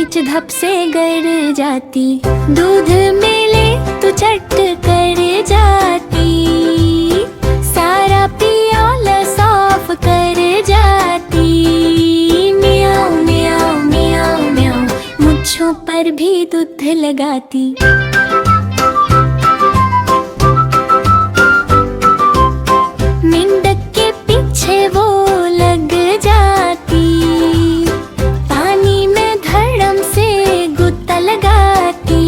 बीच धप से गर जाती, दूध मिले तो चट कर जाती, सारा पियाला साफ कर जाती। मियाऊ मियाऊ मियाऊ मियाऊ, मुझों पर भी दूध लगाती। मेंढक के पीछे वो लग जाती, पानी में धड़म से गुत्ता लगाती।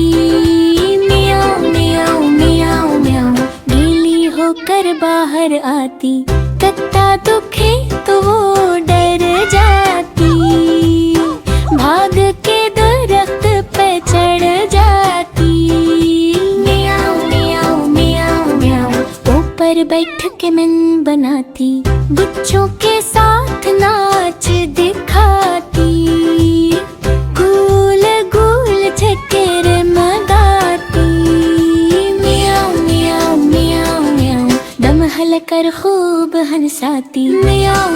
मियाऊ मियाऊ मियाऊ मियाऊ, गीली होकर बाहर आती, कत्ता दुखे तो वो डर जाती, भाग के दरख्त पे चढ़ जाती। मियाऊ मियाऊ मियाऊ मियाऊ, ऊपर बैठ के मन बनाती, बच्चों के साथ नाच दिखाती, गोल गोल चक्कर लगाती। मियाऊ मियाऊ मियाऊ मियाऊ, दम हलकर खूब हंसाती। मियाऊ